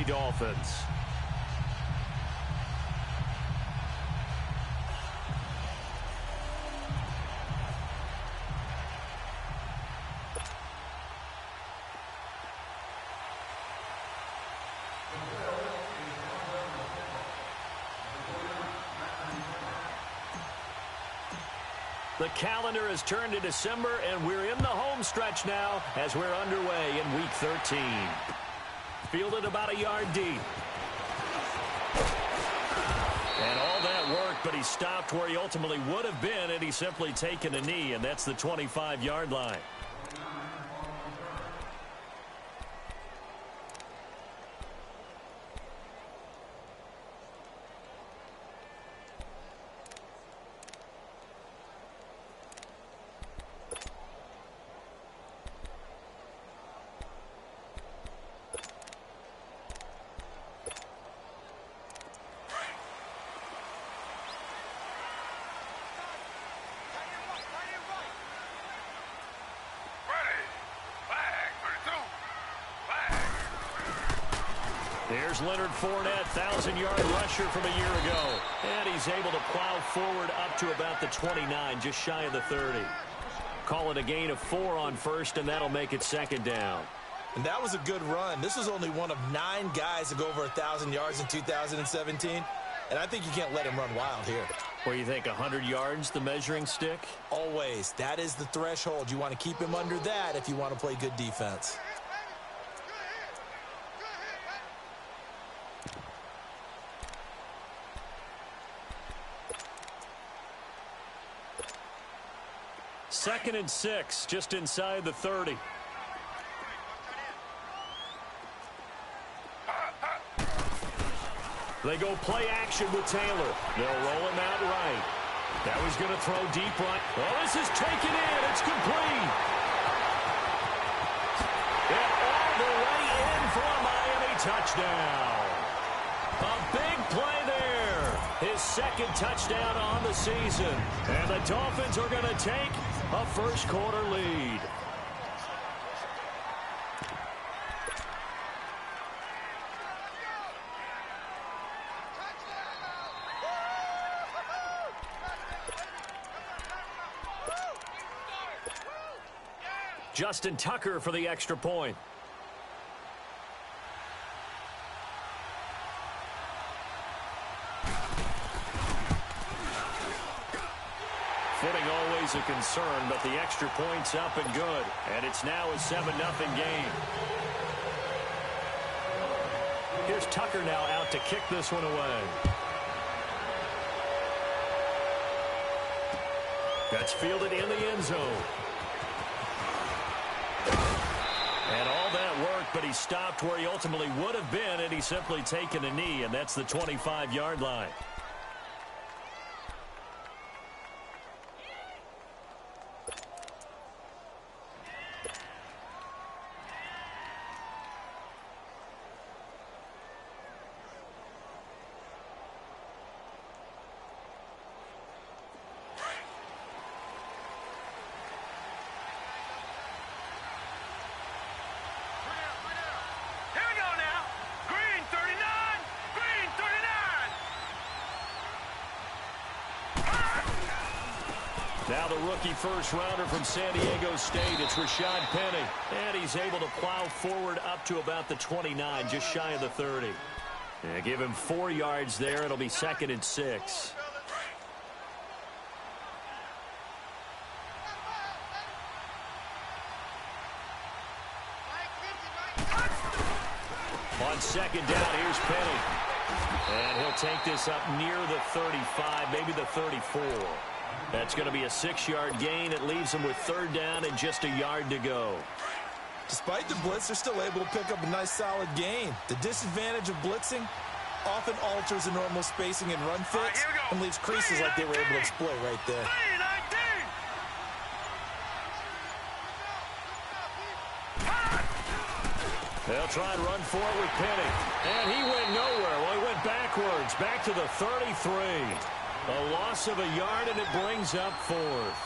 Dolphins. The calendar has turned to December, and we're in the home stretch now as we're underway in Week 13. Fielded about a yard deep. And all that work, but he stopped where he ultimately would have been had he simply taken a knee, and that's the 25-yard line. Here's Leonard Fournette, 1,000-yard rusher from a year ago. And he's able to plow forward up to about the 29, just shy of the 30. Call it a gain of 4 on first, and that'll make it second down. And that was a good run. This was only one of 9 guys to go over 1,000 yards in 2017. And I think you can't let him run wild here. Where you think 100 yards, the measuring stick? Always. That is the threshold. You want to keep him under that if you want to play good defense. Second and 6, just inside the 30. They go play action with Taylor. They'll roll him out right. That was going to throw deep right. Oh, this is taken in. It's complete. And all the way in for a Miami touchdown. A big play there. His second touchdown on the season. And the Dolphins are going to take a first-quarter lead. Justin Tucker for the extra point. Footing always a concern, but the extra point's up and good. And it's now a 7-0 game. Here's Tucker now out to kick this one away. That's fielded in the end zone. And all that work, but he stopped where he ultimately would have been had he simply taken a knee, and that's the 25-yard line. Now the rookie first-rounder from San Diego State, it's Rashad Penny. And he's able to plow forward up to about the 29, just shy of the 30. Yeah, give him 4 yards there. It'll be second and 6. On second down, here's Penny. And he'll take this up near the 35, maybe the 34. That's going to be a 6-yard gain. It leaves them with third down and just a yard to go. Despite the blitz, they're still able to pick up a nice, solid gain. The disadvantage of blitzing often alters the normal spacing and run fits and leaves creases like they were able to exploit right there. They'll try and run for it with Penny. And he went nowhere. Well, he went backwards, back to the 33. A loss of a yard, and it brings up 4th.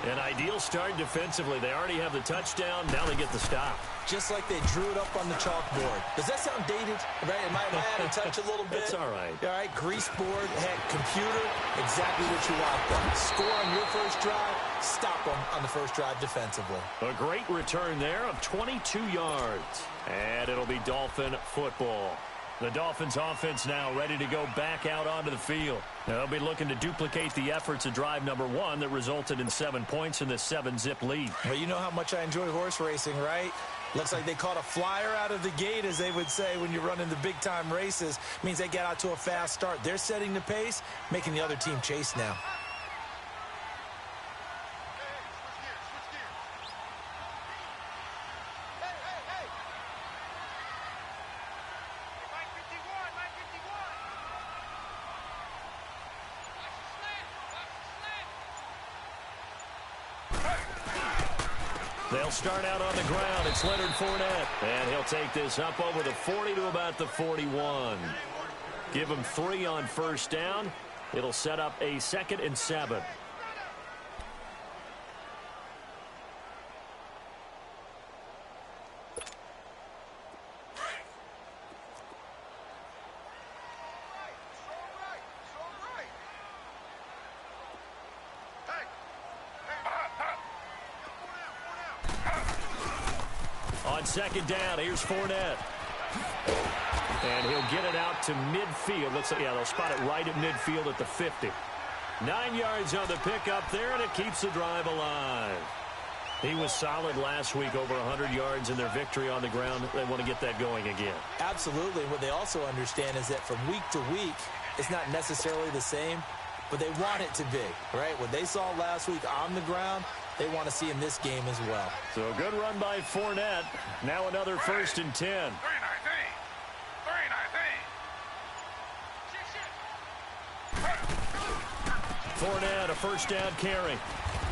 An ideal start defensively. They already have the touchdown. Now they get the stop. Just like they drew it up on the chalkboard. Does that sound dated? Right? Am I out of touch a little bit? It's all right. All right, grease board, heck, computer, exactly what you want them. Score on your first drive, stop them on the first drive defensively. A great return there of 22 yards. And it'll be Dolphin football. The Dolphins offense now ready to go back out onto the field. They'll be looking to duplicate the efforts of drive number 1 that resulted in 7 points in the 7-zip lead. Well, you know how much I enjoy horse racing, right? Looks like they caught a flyer out of the gate, as they would say when you're running the big-time races. Means they get out to a fast start. They're setting the pace, making the other team chase now. They'll start out on the ground. It's Leonard Fournette. And he'll take this up over the 40 to about the 41. Give him 3 on first down. It'll set up a 2nd and 7. On 2nd down, here's Fournette. And he'll get it out to midfield. Looks like, yeah, they'll spot it right at midfield at the 50. 9 yards on the pickup there, and it keeps the drive alive. He was solid last week, over 100 yards in their victory on the ground. They want to get that going again. Absolutely. What they also understand is that from week to week, it's not necessarily the same, but they want it to be, right? What they saw last week on the ground, they want to see in this game as well. So a good run by Fournette. Now another 1st and 10. Fournette, a first down carry.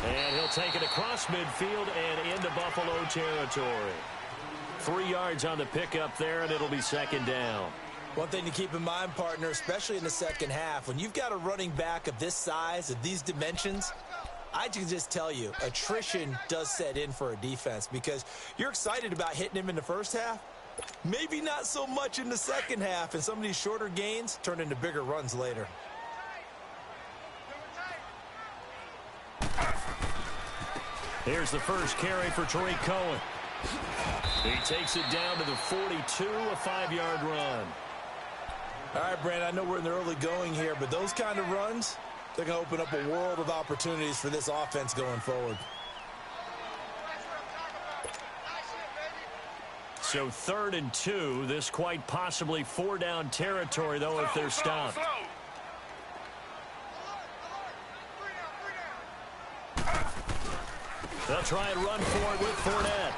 And he'll take it across midfield and into Buffalo territory. 3 yards on the pickup there, and it'll be 2nd down. One thing to keep in mind, partner, especially in the second half, when you've got a running back of this size, of these dimensions, I can just tell you, attrition does set in for a defense because you're excited about hitting him in the first half. Maybe not so much in the second half, and some of these shorter gains turn into bigger runs later. Here's the first carry for Tariq Cohen. He takes it down to the 42, a 5-yard run. All right, Brandon, I know we're in the early going here, but those kind of runs, they're going to open up a world of opportunities for this offense going forward. So 3rd and 2. This quite possibly 4-down territory, though, if they're stopped. They'll try and run for it with Fournette.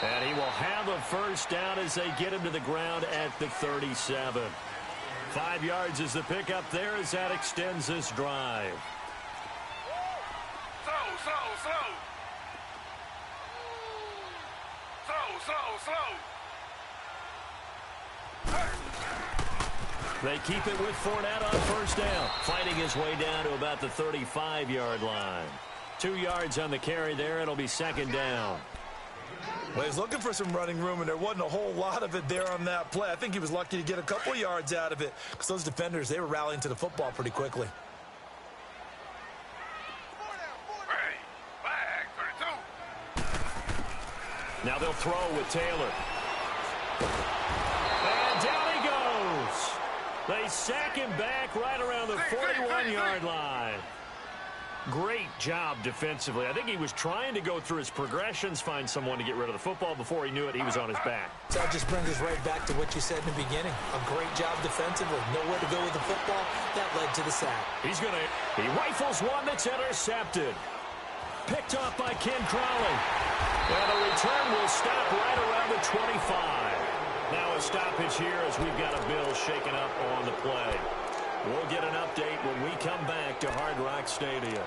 And he will have a first down as they get him to the ground at the 37. 5 yards is the pickup there as that extends this drive. They keep it with Fournette on first down, fighting his way down to about the 35-yard line. 2 yards on the carry there. It'll be 2nd down. Well, he's looking for some running room, and there wasn't a whole lot of it there on that play. I think he was lucky to get a couple yards out of it because those defenders, they were rallying to the football pretty quickly. Now they'll throw with Taylor. And down he goes. They sack him back right around the 41-yard line. Great job defensively. I think he was trying to go through his progressions, find someone to get rid of the football. Before he knew it, he was on his back. So that just brings us right back to what you said in the beginning. A great job defensively. Nowhere to go with the football. That led to the sack. He rifles one that's intercepted. Picked off by Ken Crowley. And the return will stop right around the 25. Now a stoppage here as we've got a bill shaken up on the play. We'll get an update when we come back to Hard Rock Stadium.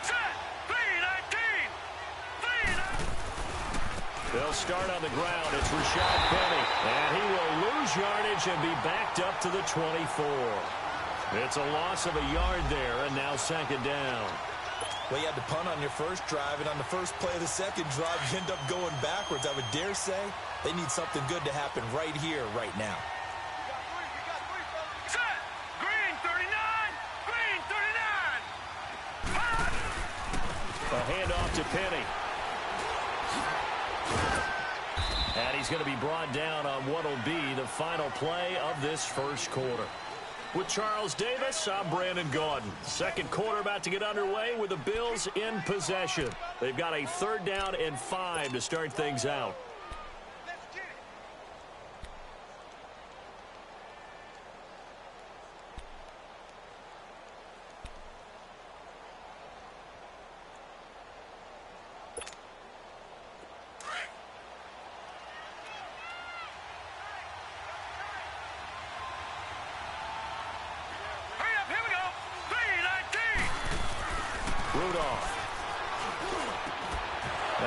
Set, 3-19, They'll start on the ground. It's Rashad Penny. And he will lose yardage and be backed up to the 24. It's a loss of a yard there, and now second down. Well, you had to punt on your first drive, and on the first play of the second drive, you end up going backwards. I would dare say they need something good to happen right here, right now. Set! Green 39! Green 39! A handoff to Penny. And he's going to be brought down on what will be the final play of this first quarter. With Charles Davis, I'm Brandon Gaudin. Second quarter about to get underway with the Bills in possession. They've got a 3rd down and 5 to start things out.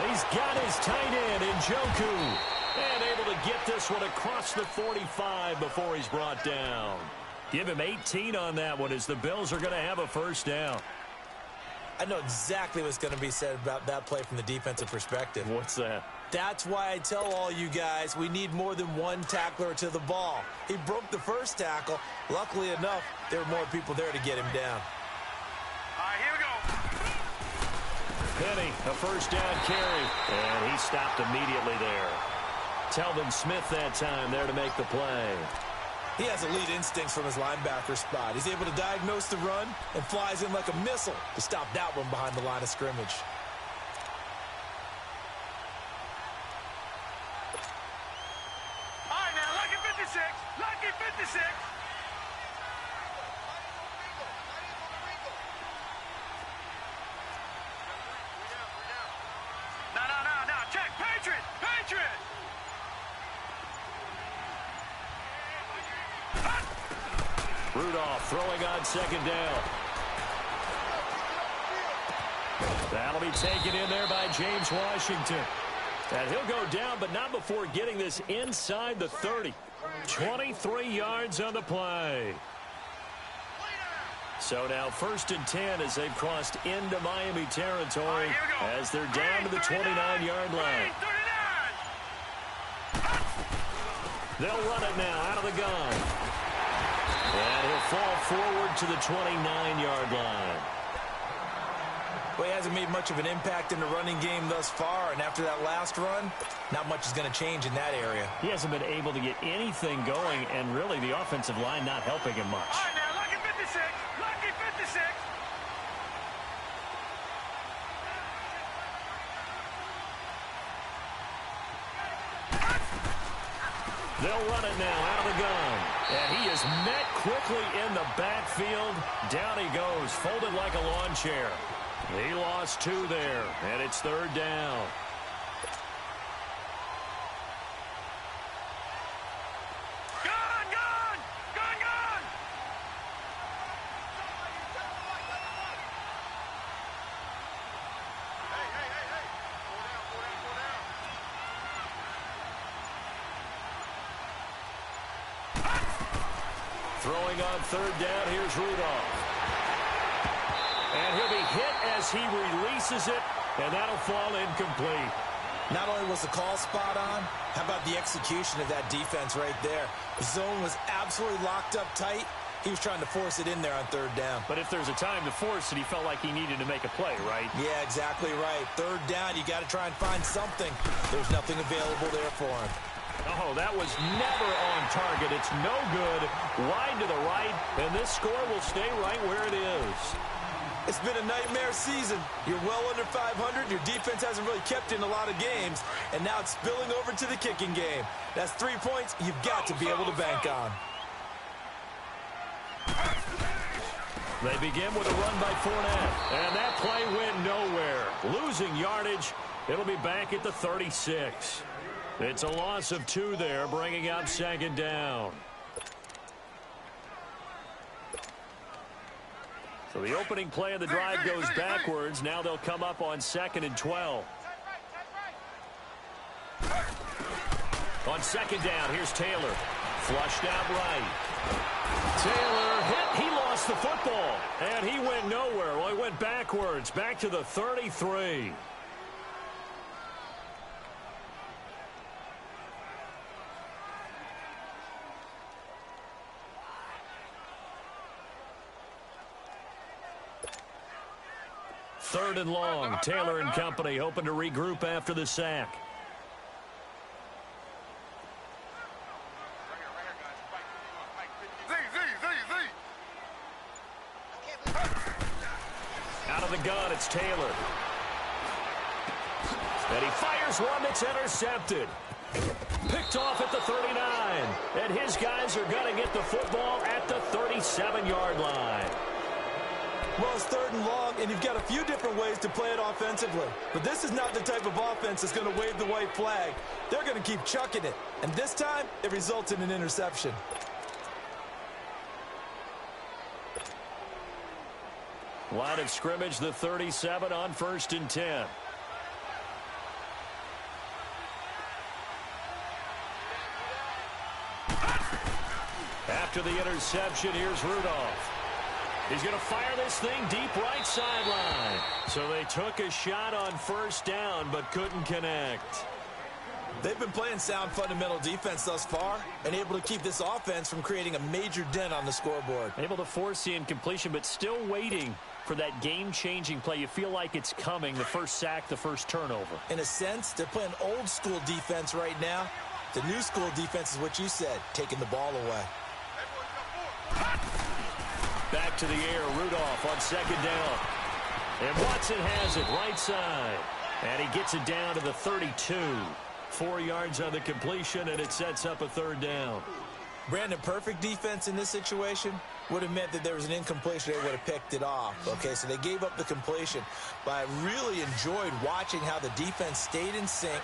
He's got his tight end in Njoku. And able to get this one across the 45 before he's brought down. Give him 18 on that one as the Bills are going to have a 1st down. I know exactly what's going to be said about that play from the defensive perspective. What's that? That's why I tell all you guys we need more than one tackler to the ball. He broke the first tackle. Luckily enough, there were more people there to get him down. All right, here we go. Penny, a 1st down carry. And he stopped immediately there. Telvin Smith that time there to make the play. He has elite instincts from his linebacker spot. He's able to diagnose the run and flies in like a missile to stop that one behind the line of scrimmage. All right, now, lucky 56. Lucky 56. No. Check. Patriot. Patriot. Rudolph throwing on 2nd down. That'll be taken in there by James Washington. And he'll go down, but not before getting this inside the 30. 23 yards on the play. So now 1st and 10 as they've crossed into Miami territory as they're down to the 29-yard line. They'll run it now out of the gun. And he'll fall forward to the 29-yard line. Well, he hasn't made much of an impact in the running game thus far, and after that last run, not much is going to change in that area. He hasn't been able to get anything going, and really the offensive line not helping him much. All right, now, lucky 56. Lucky 56. They'll run it now out of the gun. And he is met quickly in the backfield. Down he goes, folded like a lawn chair. He lost 2 there, and it's 3rd down. Gun! Hey. Throwing on 3rd down, here's Rudolph. And he'll be hit as he releases it, and that'll fall incomplete. Not only was the call spot on, how about the execution of that defense right there? The zone was absolutely locked up tight. He was trying to force it in there on 3rd down. But if there's a time to force it, he felt like he needed to make a play, right? Yeah, exactly right. 3rd down, you got to try and find something. There's nothing available there for him. Oh, that was never on target. It's no good. Wide to the right, and this score will stay right where it is. It's been a nightmare season. You're well under 500. Your defense hasn't really kept in a lot of games, and now it's spilling over to the kicking game. That's 3 points you've got to be able to bank on. They begin with a run by Fournette, and that play went nowhere. Losing yardage, it'll be back at the 36. It's a loss of 2 there, bringing up 2nd down. So the opening play of the drive goes backwards. Now they'll come up on 2nd and 12. On second down, here's Taylor. Flushed out right. Taylor hit. He lost the football. And he went nowhere. Well, he went backwards. Back to the 33. Third and long. Taylor and company hoping to regroup after the sack. Out of the gun, it's Taylor. And he fires one that's intercepted. Picked off at the 39. And his guys are going to get the football at the 37-yard line. Well, it's third and long, and you've got a few different ways to play it offensively. But this is not the type of offense that's going to wave the white flag. They're going to keep chucking it. And this time, it results in an interception. Line of scrimmage, the 37 on 1st and 10. After the interception, here's Rudolph. He's going to fire this thing deep right sideline. So they took a shot on first down, but couldn't connect. They've been playing sound fundamental defense thus far and able to keep this offense from creating a major dent on the scoreboard. Able to force the incompletion, but still waiting for that game-changing play. You feel like it's coming, the first sack, the first turnover. In a sense, they're playing old-school defense right now. The new school defense is what you said, taking the ball away. Back to the air, Rudolph on second down. And Watson has it right side. And he gets it down to the 32. 4 yards on the completion, and it sets up a third down. Brandon, perfect defense in this situation would have meant that there was an incompletion. They would have picked it off. Okay, so they gave up the completion. But I really enjoyed watching how the defense stayed in sync,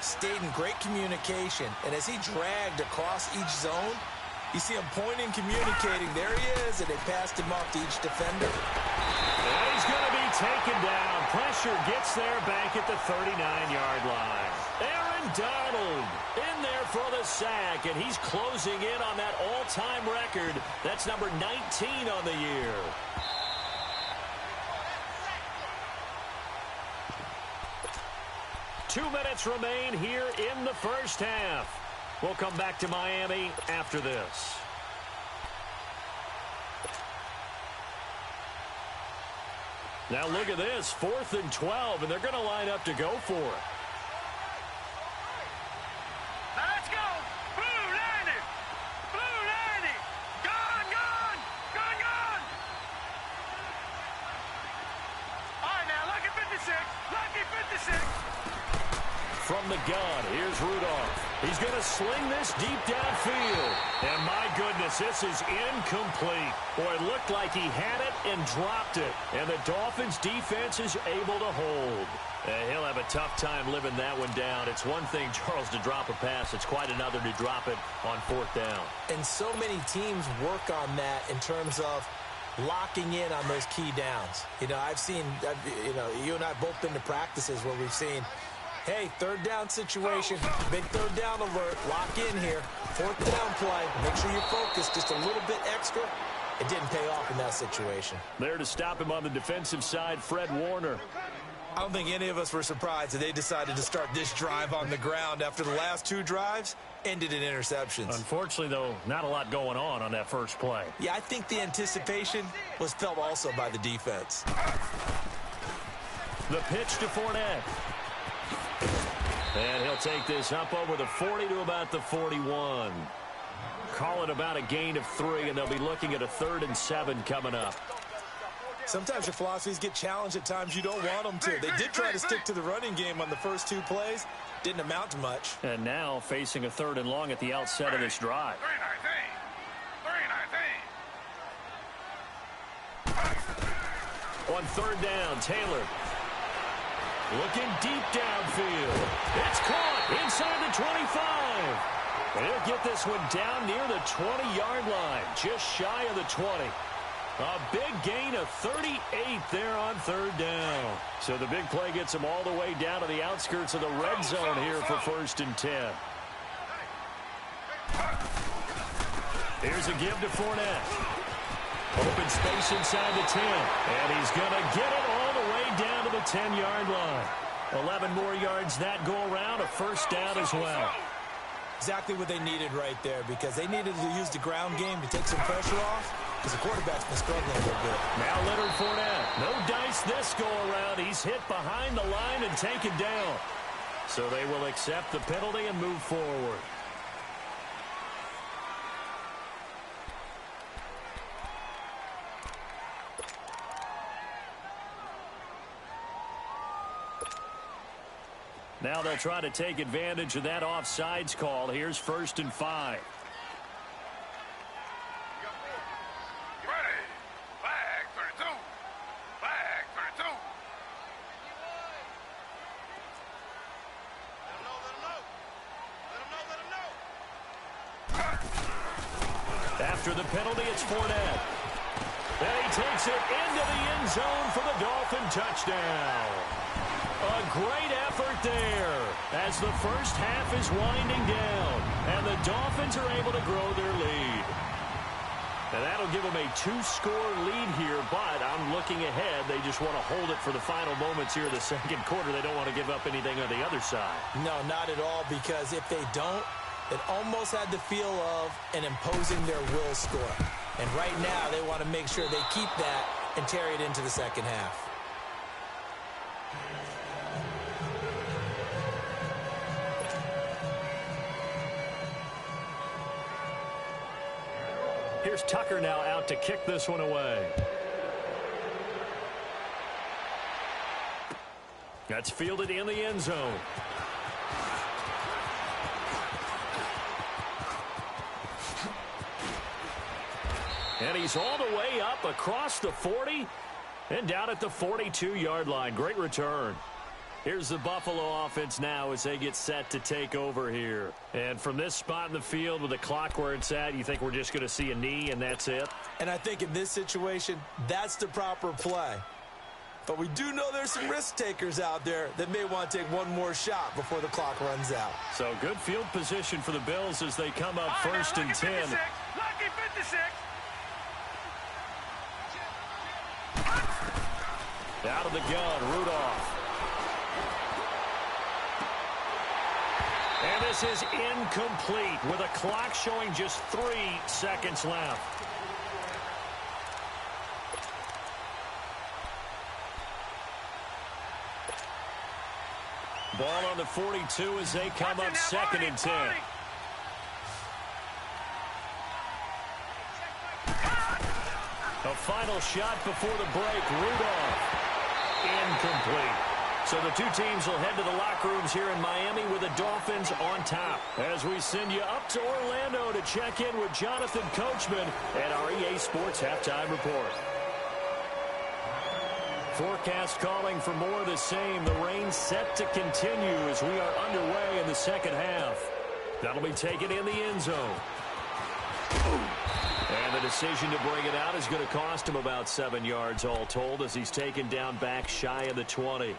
stayed in great communication. And as he dragged across each zone, you see him pointing, communicating. There he is, and they passed him off to each defender. And he's going to be taken down. Pressure gets there back at the 39-yard line. Aaron Donald in there for the sack, and he's closing in on that all-time record. That's number 19 on the year. Two minutes remain here in the first half. We'll come back to Miami after this. Now look at this, 4th and 12, and they're going to line up to go for it. Now let's go. Blue 90. Blue 90. Gone, gone. Gone, gone. All right, now, lucky 56. Lucky 56. From the gun, here's Rudolph. He's going to sling this deep downfield. And my goodness, this is incomplete. Boy, it looked like he had it and dropped it. And the Dolphins' defense is able to hold. He'll have a tough time living that one down. It's one thing, Charles, to drop a pass. It's quite another to drop it on 4th down. And so many teams work on that in terms of locking in on those key downs. You know, you and I have both been to practices where we've seen, hey, third down situation, big third down alert, lock in here, 4th down play, make sure you're focused just a little bit extra. It didn't pay off in that situation. There to stop him on the defensive side, Fred Warner. I don't think any of us were surprised that they decided to start this drive on the ground after the last 2 drives ended in interceptions. Unfortunately, though, not a lot going on that first play. Yeah, I think the anticipation was felt also by the defense. The pitch to Fournette. And he'll take this up over the 40 to about the 41. Call it about a gain of 3, and they'll be looking at a 3rd and 7 coming up. Sometimes your philosophies get challenged at times you don't want them to. They did try to stick to the running game on the first 2 plays. Didn't amount to much. And now facing a 3rd and long at the outset of this drive. 319. On 3rd down, Taylor. Looking deep downfield. It's caught inside the 25. And he'll get this one down near the 20-yard line, just shy of the 20. A big gain of 38 there on 3rd down. So the big play gets him all the way down to the outskirts of the red zone here for 1st and 10. Here's a give to Fournette. Open space inside the 10. And he's going to get it all the way down to the 10-yard line. 11 more yards that go around, a first down as well. Exactly what they needed right there, because they needed to use the ground game to take some pressure off, because the quarterback's been struggling a little bit. Now Leonard Fournette. No dice this go-around. He's hit behind the line and taken down. So they will accept the penalty and move forward. Now they'll try to take advantage of that offsides call. Here's 1st and 5. Ready. Flag 32. Flag 32. Let him know. After the penalty, it's Fournette. And he takes it into the end zone for the Dolphin touchdown. A great effort there as the first half is winding down, and the Dolphins are able to grow their lead. And that'll give them a 2-score lead here, but I'm looking ahead. They just want to hold it for the final moments here in the second quarter. They don't want to give up anything on the other side. No, not at all, because if they don't, it almost had the feel of an imposing their will score. And right now, they want to make sure they keep that and carry it into the second half. Here's Tucker now out to kick this one away. That's fielded in the end zone. And he's all the way up across the 40 and down at the 42-yard line. Great return. Here's the Buffalo offense now as they get set to take over here. And from this spot in the field with the clock where it's at, you think we're just going to see a knee and that's it? And I think in this situation, that's the proper play. But we do know there's some risk takers out there that may want to take one more shot before the clock runs out. So good field position for the Bills as they come up 1st and 10. Lucky 56. Out of the gun, Rudolph. And this is incomplete with a clock showing just 3 seconds left. Ball on the 42 as they come up 2nd and 10. A final shot before the break. Rudolph. Incomplete. So the two teams will head to the locker rooms here in Miami with the Dolphins on top. As we send you up to Orlando to check in with Jonathan Coachman at our EA Sports Halftime Report. Forecast calling for more of the same. The rain set to continue as we are underway in the second half. That'll be taken in the end zone. And the decision to bring it out is going to cost him about 7 yards all told as he's taken down back shy of the 20.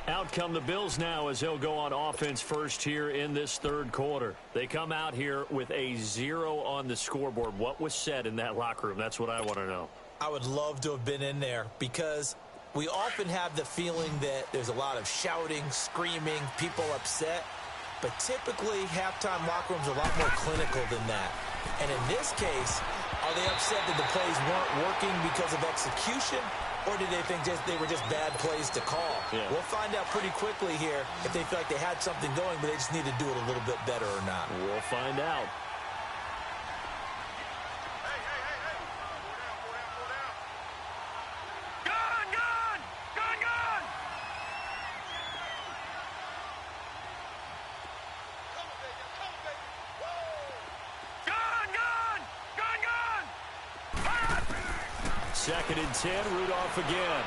Out come the Bills now as they'll go on offense first here in this third quarter. They come out here with a 0 on the scoreboard. What was said in that locker room? That's what I want to know. I would love to have been in there because we often have the feeling that there's a lot of shouting, screaming, people upset. But typically, halftime locker rooms are a lot more clinical than that. And in this case, are they upset that the plays weren't working because of execution? Or did they think they were just bad plays to call? Yeah. We'll find out pretty quickly here if they feel like they had something going, but they just need to do it a little bit better or not. We'll find out. Second and 10, Rudolph again.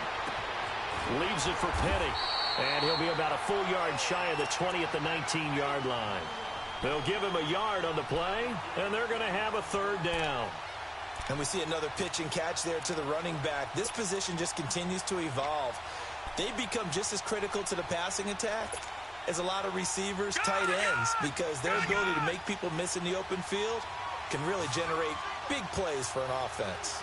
Leaves it for Penny. And he'll be about a full yard shy of the 20 at the 19-yard line. They'll give him a yard on the play, and they're going to have a third down. And we see another pitch and catch there to the running back. This position just continues to evolve. They become just as critical to the passing attack as a lot of receivers, tight ends, because their ability to make people miss in the open field can really generate Big plays for an offense.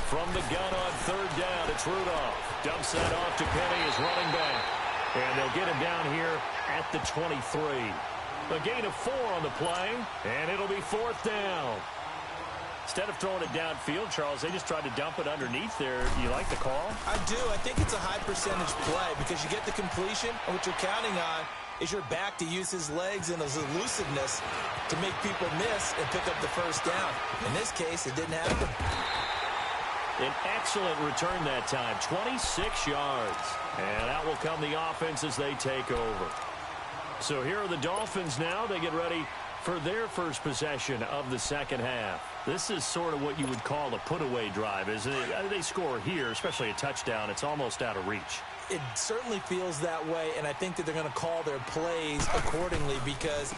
From the gun on third down, it's Rudolph. Dumps that off to Penny as running back. And they'll get him down here at the 23. A gain of 4 on the play, and it'll be fourth down. Instead of throwing it downfield, Charles, they just tried to dump it underneath there. You like the call? I do. I think it's a high percentage play because you get the completion, and what you're counting on is your back to use his legs and his elusiveness to make people miss and pick up the first down. In this case, it didn't happen. An excellent return that time, 26 yards. And out will come the offense as they take over. So here are the Dolphins now. They get ready for their first possession of the second half. This is sort of what you would call a put-away drive, isn't it? They score here, especially a touchdown. It's almost out of reach. It certainly feels that way, and I think that they're going to call their plays accordingly because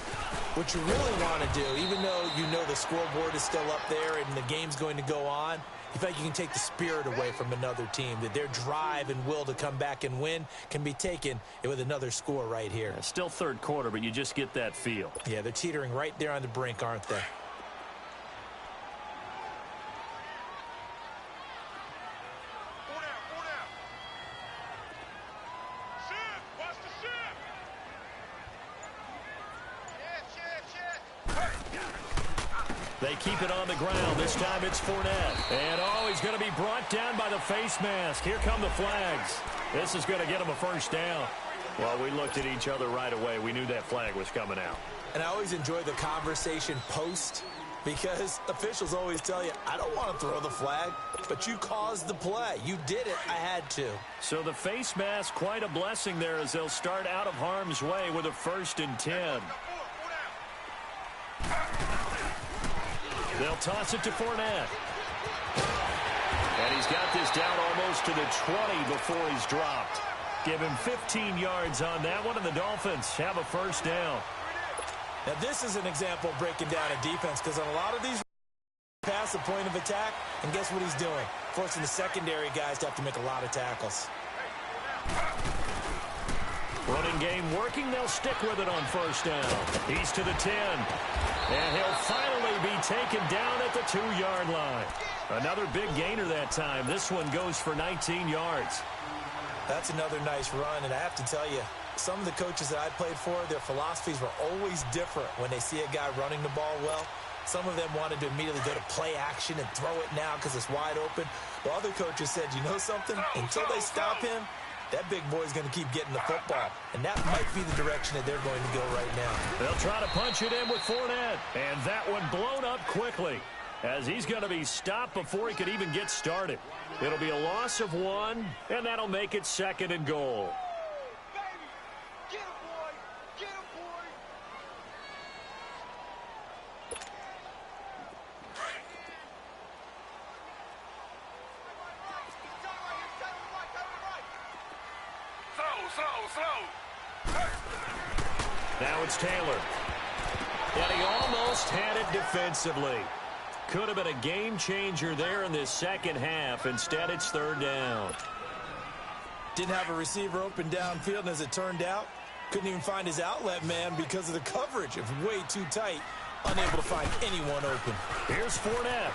what you really want to do, even though you know the scoreboard is still up there and the game's going to go on, you feel like you can take the spirit away from another team, that their drive and will to come back and win can be taken with another score right here. Yeah, still third quarter, but you just get that feel. Yeah, they're teetering right there on the brink, aren't they? They keep it on the ground. This time it's Fournette. And, he's going to be brought down by the face mask. Here come the flags. This is going to get him a first down. Well, we looked at each other right away. We knew that flag was coming out. And I always enjoy the conversation post because officials always tell you, I don't want to throw the flag, but you caused the play. You did it. I had to. So the face mask, quite a blessing there as they'll start out of harm's way with a 1st and 10. They'll toss it to Fournette. And he's got this down almost to the 20 before he's dropped. Give him 15 yards on that one, and the Dolphins have a first down. Now, this is an example of breaking down a defense because on a lot of these pass the point of attack, and guess what he's doing? Forcing the secondary guys to have to make a lot of tackles. Running game working. They'll stick with it on first down. He's to the 10. And he'll finally be taken down at the 2-yard line. Another big gainer that time. This one goes for 19 yards. That's another nice run, and I have to tell you, some of the coaches that I played for, their philosophies were always different when they see a guy running the ball well. Some of them wanted to immediately go to play action and throw it now because it's wide open. While other coaches said, you know something? Until they stop him, that big boy's going to keep getting the football. And that might be the direction that they're going to go right now. They'll try to punch it in with Fournette. And that one blown up quickly as he's going to be stopped before he could even get started. It'll be a loss of 1, and that'll make it 2nd and goal. Now it's Taylor. And he almost had it defensively. Could have been a game changer there in this second half. Instead, it's 3rd down. Didn't have a receiver open downfield, and as it turned out, couldn't even find his outlet man because of the coverage. It was way too tight. Unable to find anyone open. Here's Fournette.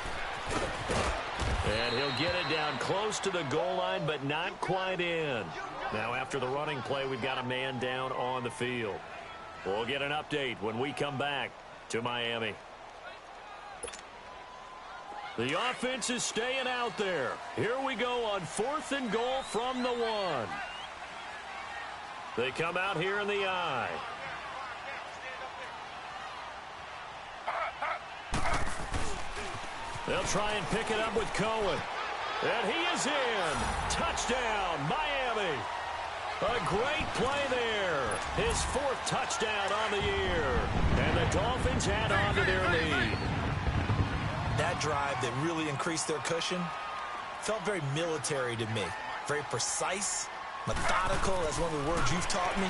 And he'll get it down close to the goal line, but not quite in. Now, after the running play, we've got a man down on the field. We'll get an update when we come back to Miami. The offense is staying out there. Here we go on 4th and goal from the 1. They come out here in the I. They'll try and pick it up with Cohen. And he is in. Touchdown, Miami. A great play there. His 4th touchdown on the year. And the Dolphins add on to their lead. That drive that really increased their cushion felt very military to me. Very precise, methodical, as one of the words you've taught me.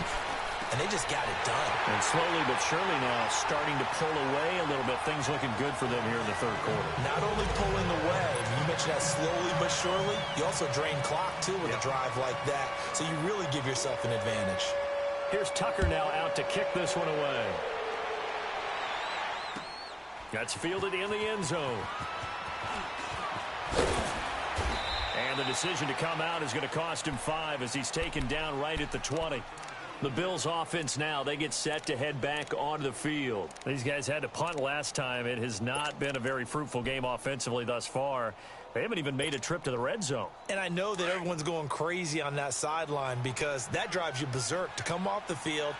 and they just got it done. And slowly but surely now starting to pull away a little bit. Things looking good for them here in the third quarter. Not only pulling away, you mentioned that slowly but surely, you also drain clock, too, with a drive like that. So you really give yourself an advantage. Here's Tucker now out to kick this one away. That's fielded in the end zone. And the decision to come out is going to cost him 5 as he's taken down right at the 20. The Bills offense now, they get set to head back onto the field. These guys had to punt last time. It has not been a very fruitful game offensively thus far. They haven't even made a trip to the red zone. And I know that everyone's going crazy on that sideline because that drives you berserk to come off the field,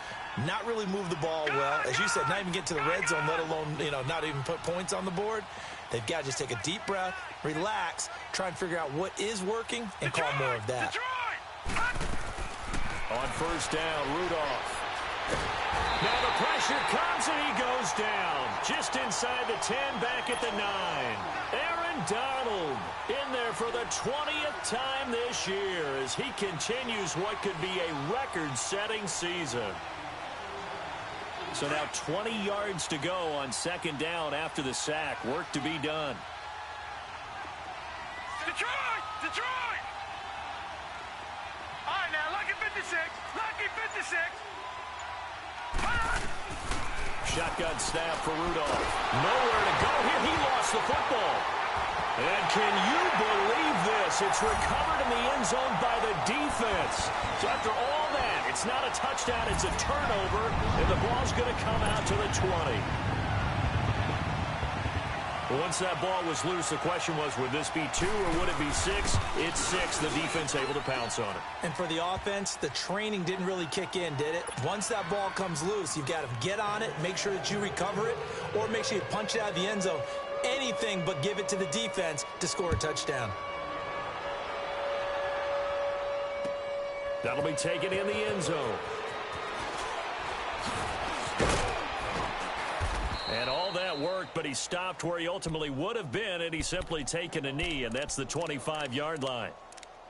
not really move the ball well. As you said, not even get to the red zone, let alone, not even put points on the board. They've got to just take a deep breath, relax, try and figure out what is working, and call more of that. On first down, Rudolph. Now the pressure comes and he goes down. Just inside the 10, back at the 9. Aaron Donald in there for the 20th time this year as he continues what could be a record-setting season. So now 20 yards to go on second down after the sack. Work to be done. Detroit! Detroit! All right, now, lucky 56. Lucky 56. Shotgun snap for Rudolph. Nowhere to go here. He lost the football. And can you believe this? It's recovered in the end zone by the defense. So after all that, it's not a touchdown, it's a turnover, and the ball's going to come out to the 20. Once that ball was loose, the question was, would this be 2 or would it be 6? It's 6. The defense able to pounce on it. And for the offense, the training didn't really kick in, did it? Once that ball comes loose, you've got to get on it, make sure that you recover it, or make sure you punch it out of the end zone. Anything but give it to the defense to score a touchdown. That'll be taken in the end zone. And all that worked, but he stopped where he ultimately would have been, and he's simply taken a knee, and that's the 25-yard line.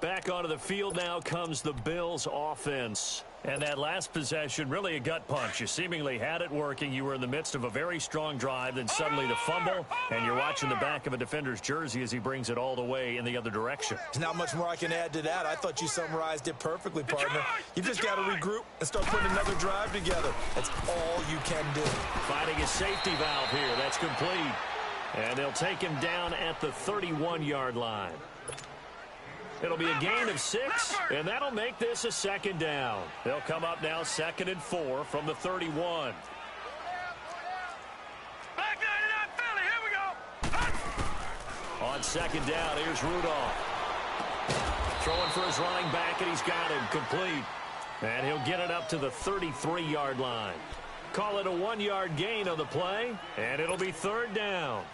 Back onto the field now comes the Bills offense. And that last possession, really a gut punch. You seemingly had it working. You were in the midst of a very strong drive, then suddenly the fumble, and you're watching the back of a defender's jersey as he brings it all the way in the other direction. There's not much more I can add to that. I thought you summarized it perfectly, partner. You've just got to regroup and start putting another drive together. That's all you can do. Finding a safety valve here. That's complete. And they'll take him down at the 31-yard line. It'll be a gain of 6, and that'll make this a second down. They'll come up now 2nd and 4 from the 31. Back 99 Philly, here we go. On second down, here's Rudolph. Throwing for his running back, and he's got him complete. And he'll get it up to the 33-yard line. Call it a 1-yard gain on the play, and it'll be 3rd down.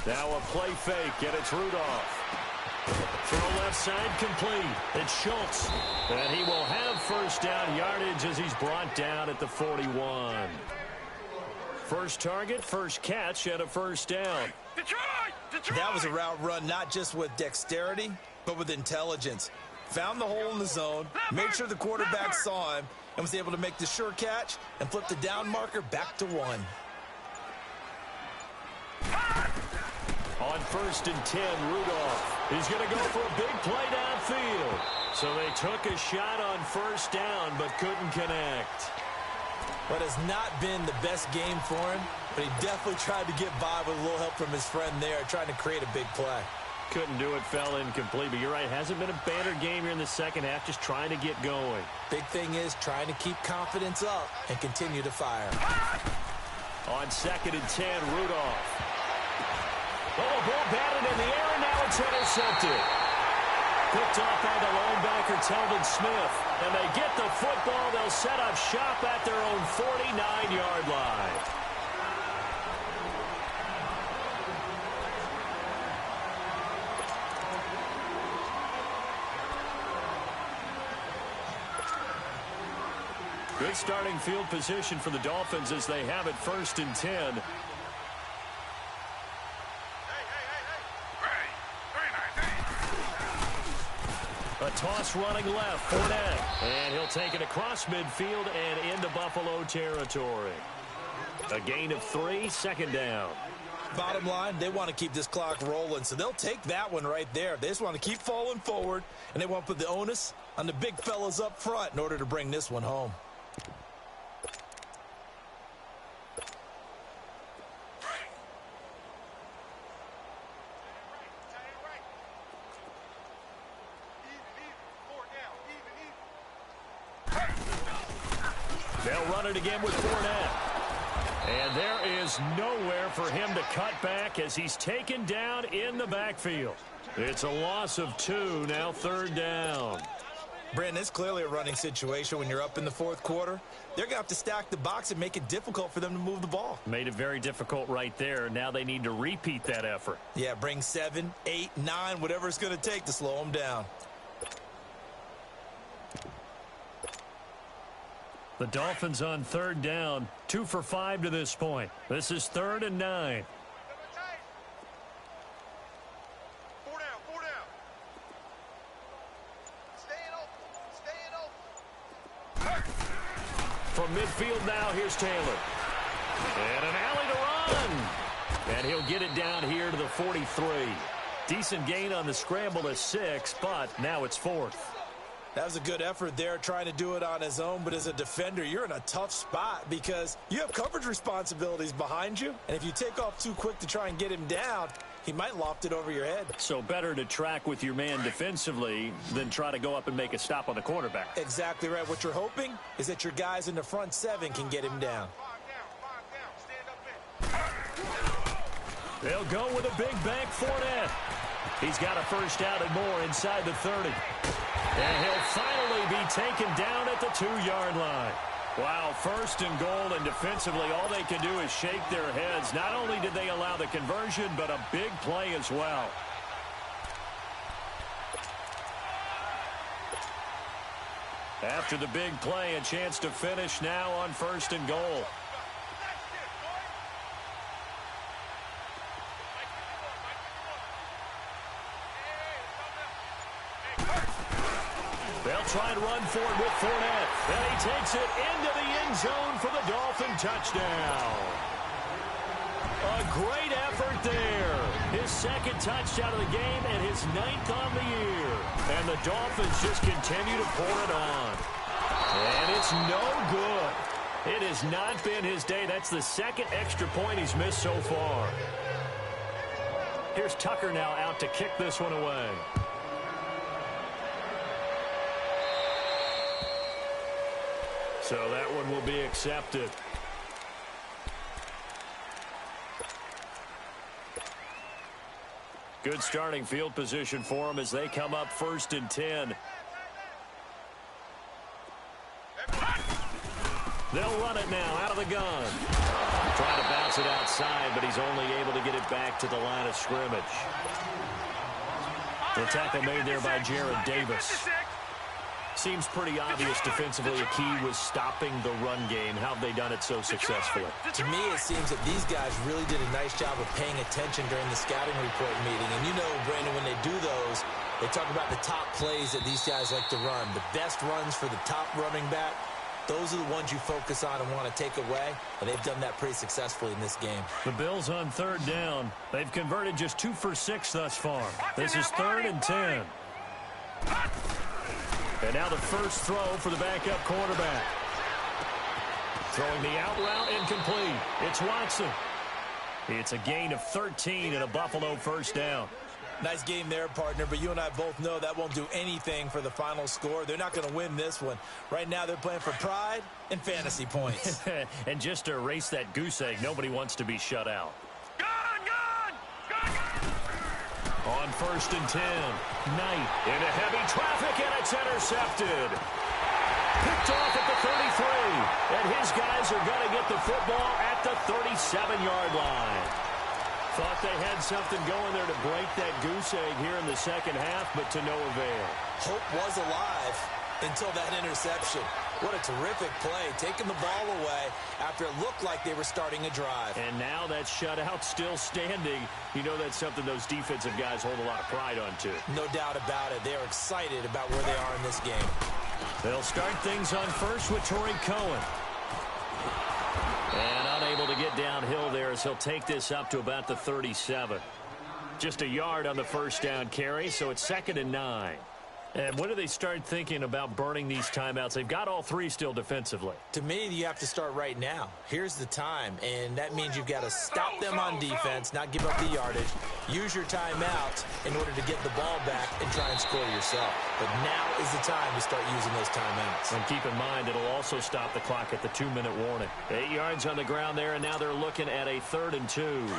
Now a play fake, and it's Rudolph. Throw left side complete. It's Schultz. And he will have first down yardage as he's brought down at the 41. First target, first catch, and a first down. Detroit! Detroit! That was a route run not just with dexterity, but with intelligence. Found the hole in the zone, made sure the quarterback saw him, and was able to make the sure catch and flip the down marker back to 1. On 1st and 10, Rudolph. He's going to go for a big play downfield. So they took a shot on first down, but couldn't connect. But has not been the best game for him, but he definitely tried to get by with a little help from his friend there, trying to create a big play. Couldn't do it, fell incomplete. But you're right, hasn't been a banner game here in the second half, just trying to get going. Big thing is trying to keep confidence up and continue to fire. On 2nd and 10, Rudolph. Oh, ball batted in the air, and now it's intercepted. Picked off by the linebacker, Telvin Smith. And they get the football. They'll set up shop at their own 49-yard line. Good starting field position for the Dolphins as they have it 1st and 10. A toss running left, Fournette. And he'll take it across midfield and into Buffalo territory. A gain of 3, second down. Bottom line, they want to keep this clock rolling, so they'll take that one right there. They just want to keep falling forward, and they want to put the onus on the big fellas up front in order to bring this one home. They'll run it again with Fournette. And there is nowhere for him to cut back as he's taken down in the backfield. It's a loss of 2, now third down. Brandon, it's clearly a running situation when you're up in the fourth quarter. They're going to have to stack the box and make it difficult for them to move the ball. Made it very difficult right there. Now they need to repeat that effort. Yeah, bring 7, 8, 9, whatever it's going to take to slow them down. The Dolphins on third down, 2 for 5 to this point. This is 3rd and 9. 4 down, 4 down. Staying open. From midfield now, here's Taylor. And an alley to run. And he'll get it down here to the 43. Decent gain on the scramble to 6, but now it's 4th. That was a good effort there, trying to do it on his own. But as a defender, you're in a tough spot because you have coverage responsibilities behind you. And if you take off too quick to try and get him down, he might loft it over your head. So better to track with your man defensively than try to go up and make a stop on the quarterback. Exactly right. What you're hoping is that your guys in the front 7 can get him down. 5 down. Stand up in. They'll go with a big bank Fournette. He's got a first down and more inside the 30. And he'll finally be taken down at the 2-yard line. Wow, 1st and goal, and defensively all they can do is shake their heads. Not only did they allow the conversion, but a big play as well. After the big play, a chance to finish now on 1st and goal. They'll try and run for it with Fournette. And he takes it into the end zone for the Dolphin touchdown. A great effort there. His 2nd touchdown of the game and his 9th on the year. And the Dolphins just continue to pour it on. And it's no good. It has not been his day. That's the 2nd extra point he's missed so far. Here's Tucker now out to kick this one away. So that one will be accepted. Good starting field position for them as they come up 1st and 10. They'll run it now out of the gun. Trying to bounce it outside, but he's only able to get it back to the line of scrimmage. The tackle made there by Jared Davis. Seems pretty obvious defensively a key was stopping the run game. How have they done it so successfully? To me, it seems that these guys really did a nice job of paying attention during the scouting report meeting. And you know, Brandon, when they do those, they talk about the top plays that these guys like to run. The best runs for the top running back, those are the ones you focus on and want to take away. And they've done that pretty successfully in this game. The Bills on 3rd down. They've converted just 2 for 6 thus far. This is 3rd and 10. And now the first throw for the backup quarterback. Throwing the out route incomplete. It's Watson. It's a gain of 13 and a Buffalo first down. Nice game there, partner, but you and I both know that won't do anything for the final score. They're not going to win this one. Right now they're playing for pride and fantasy points. And just to erase that goose egg, nobody wants to be shut out. On 1st and 10, Knight into heavy traffic, and it's intercepted. Picked off at the 33, and his guys are going to get the football at the 37-yard line. Thought they had something going there to break that goose egg here in the second half, but to no avail. Hope was alive until that interception. What a terrific play, taking the ball away after it looked like they were starting a drive. And now that shutout still standing. You know that's something those defensive guys hold a lot of pride on, too. No doubt about it. They are excited about where they are in this game. They'll start things on first with Torrey Cohen. And unable to get downhill there as he'll take this up to about the 37. Just a yard on the first down carry, so it's 2nd and 9. And when do they start thinking about burning these timeouts? They've got all three still defensively. To me, you have to start right now. Here's the time, and that means you've got to stop them on defense, not give up the yardage, use your timeout in order to get the ball back and try and score yourself. But now is the time to start using those timeouts. And keep in mind, it'll also stop the clock at the 2-minute warning. 8 yards on the ground there, and now they're looking at a 3rd and 2.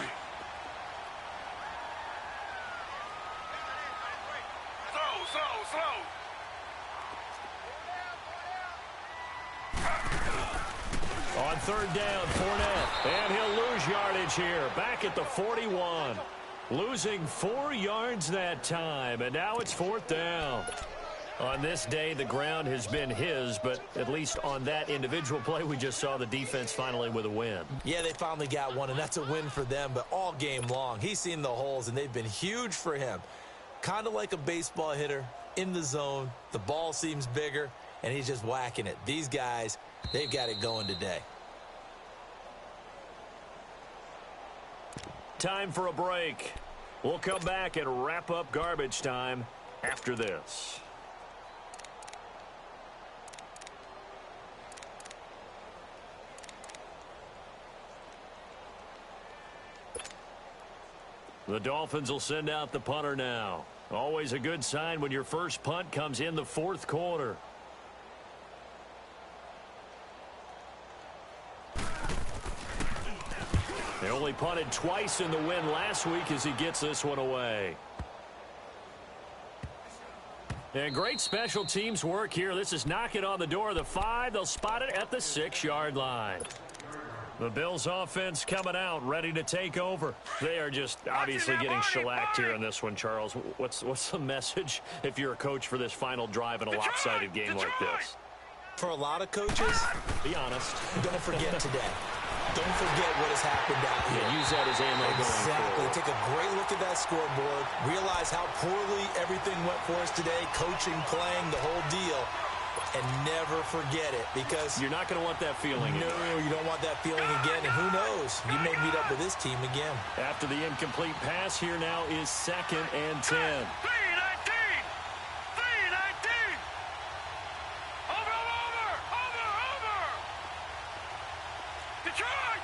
On 3rd down, Fournette. And he'll lose yardage here. Back at the 41. Losing 4 yards that time. And now it's 4th down. On this day, the ground has been his, but at least on that individual play, we just saw the defense finally with a win. Yeah, they finally got one, and that's a win for them, but all game long, he's seen the holes, and they've been huge for him. Kind of like a baseball hitter in the zone. The ball seems bigger, and he's just whacking it. These guys, they've got it going today. Time for a break. We'll come back and wrap up garbage time after this. The Dolphins will send out the punter now. Always a good sign when your first punt comes in the 4th quarter. They only punted twice in the win last week as he gets this one away. And great special teams work here. This is knocking on the door of the 5. They'll spot it at the 6-yard line. The Bills offense coming out, ready to take over. They are just obviously getting shellacked here in this one, Charles. What's the message if you're a coach for this final drive in a lopsided game like this? For a lot of coaches, be honest. Don't forget today. Don't forget what has happened out here. Yeah, use that as ammo going Exactly. forward. Take a great look at that scoreboard. Realize how poorly everything went for us today. Coaching, playing, the whole deal. And never forget it, because you're not going to want that feeling. No, you don't want that feeling again. And who knows? You may meet up with this team again. After the incomplete pass, here now is 2nd and 10. 3-19! 3-19! Over! Detroit!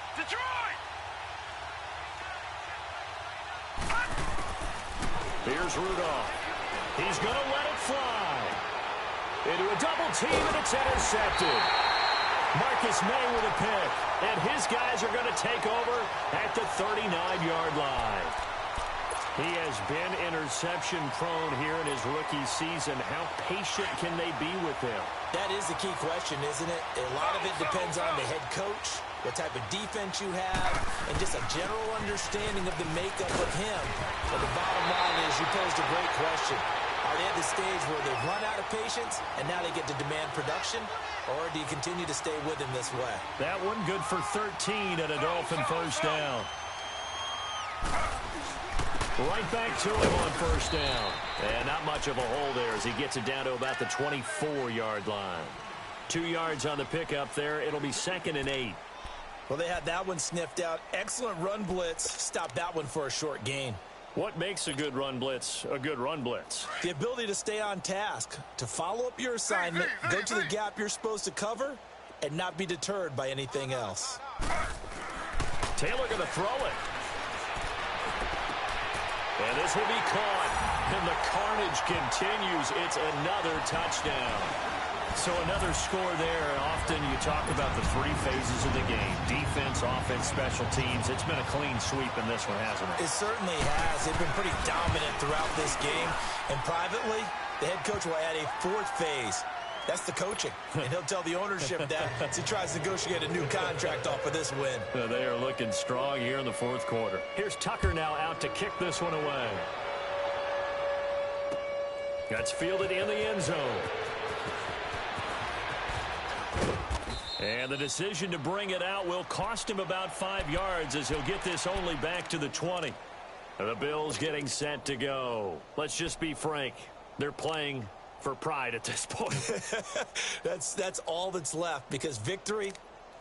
Here's Rudolph. He's going to let it fly. Into a double team, and it's intercepted. Marcus May with a pick, and his guys are going to take over at the 39-yard line. He has been interception prone here in his rookie season. How patient can they be with him? That is the key question, isn't it? A lot of it depends on the head coach, what type of defense you have, and just a general understanding of the makeup of him. But the bottom line is you posed a great question. Are they at the stage where they've run out of patience and now they get to demand production? Or do you continue to stay with him this way? That one good for 13 at a Dolphin first down. Right back to him on first down. And not much of a hole there as he gets it down to about the 24-yard line. 2 yards on the pickup there. It'll be 2nd and 8. Well, they had that one sniffed out. Excellent run blitz. Stopped that one for a short gain. What makes a good run blitz a good run blitz? The ability to stay on task, to follow up your assignment, go to the gap you're supposed to cover, and not be deterred by anything else. Taylor going to throw it. And this will be caught. And the carnage continues. It's another touchdown. So another score there. Often you talk about the 3 phases of the game. Defense, offense, special teams. It's been a clean sweep in this one, hasn't it? It certainly has. They've been pretty dominant throughout this game. And privately, the head coach will add a 4th phase. That's the coaching. And he'll tell the ownership that as he tries to negotiate a new contract off of this win. They are looking strong here in the 4th quarter. Here's Tucker now out to kick this one away. That's fielded in the end zone. And the decision to bring it out will cost him about 5 yards as he'll get this only back to the 20. The Bills getting set to go. Let's just be frank. They're playing for pride at this point. That's all that's left, because victory,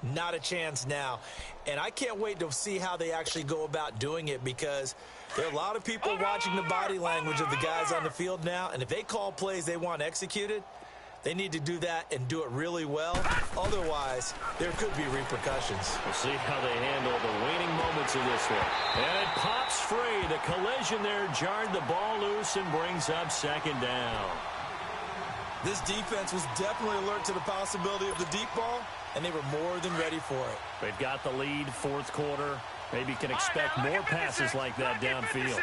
not a chance now. And I can't wait to see how they actually go about doing it, because there are a lot of people watching the body language of the guys on the field now, and if they call plays they want executed, they need to do that and do it really well. Otherwise, there could be repercussions. We'll see how they handle the waning moments of this one. And it pops free. The collision there jarred the ball loose and brings up second down. This defense was definitely alert to the possibility of the deep ball, and they were more than ready for it. They've got the lead, fourth quarter. Maybe can expect more passes like that downfield.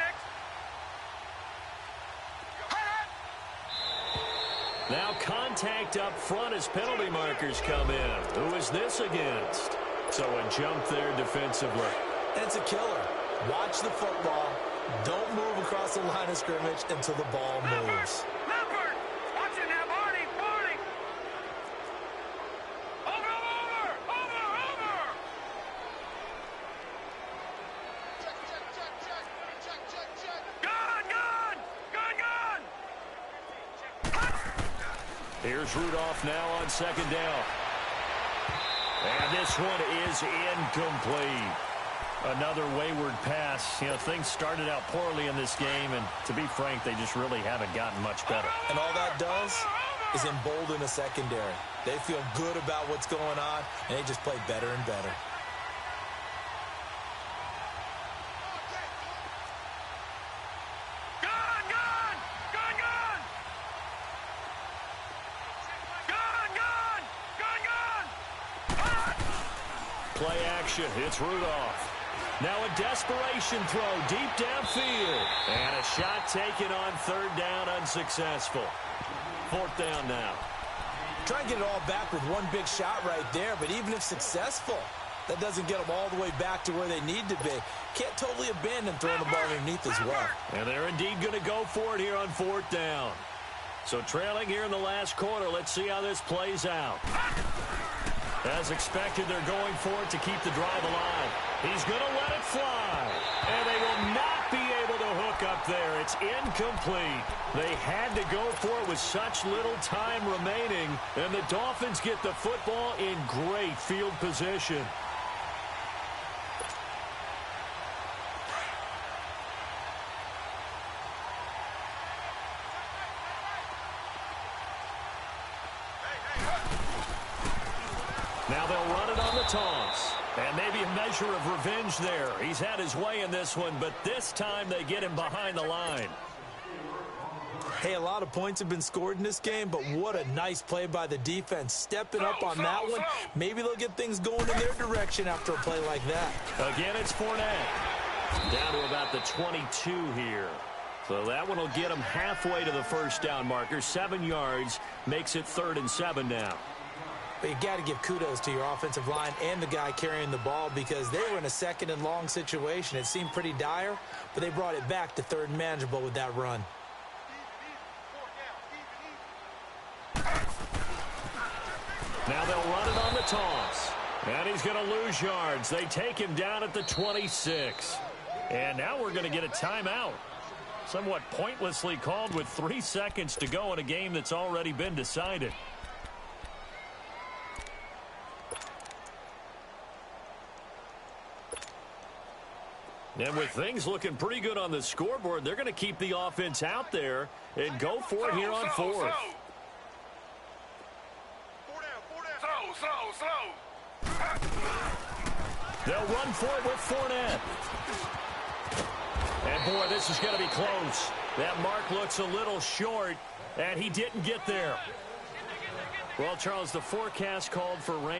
Now contact up front as penalty markers come in. Who is this against? So a jump there defensively. And it's a killer. Watch the football. Don't move across the line of scrimmage until the ball moves. Here's Rudolph now on second down. And this one is incomplete. Another wayward pass. You know, things started out poorly in this game, and to be frank, they just really haven't gotten much better. And all that does is embolden the secondary. They feel good about what's going on, and they just play better and better. Play action. It's Rudolph. Now a desperation throw deep downfield. And a shot taken on third down, unsuccessful. Fourth down now. Try and get it all back with one big shot right there, but even if successful, that doesn't get them all the way back to where they need to be. Can't totally abandon throwing the ball underneath as well. And they're indeed going to go for it here on fourth down. So trailing here in the last quarter, let's see how this plays out. As expected, they're going for it to keep the drive alive. He's going to let it fly. And they will not be able to hook up there. It's incomplete. They had to go for it with such little time remaining. And the Dolphins get the football in great field position. Now they'll run it on the toss. And maybe a measure of revenge there. He's had his way in this one, but this time they get him behind the line. Hey, a lot of points have been scored in this game, but what a nice play by the defense. Stepping up on that one. Maybe they'll get things going in their direction after a play like that. Again, it's Fournette. Down to about the 22 here. So that one will get him halfway to the first down marker. 7 yards makes it 3rd and 7 now. But you got to give kudos to your offensive line and the guy carrying the ball, because they were in a 2nd and long situation. It seemed pretty dire, but they brought it back to 3rd and manageable with that run. Now they'll run it on the toss. And he's going to lose yards. They take him down at the 26. And now we're going to get a timeout. Somewhat pointlessly called with 3 seconds to go in a game that's already been decided. And with things looking pretty good on the scoreboard, they're going to keep the offense out there and go for it here on 4th. They'll run for it with Fournette. And boy, this is going to be close. That mark looks a little short, and he didn't get there. Well, Charles, the forecast called for rain.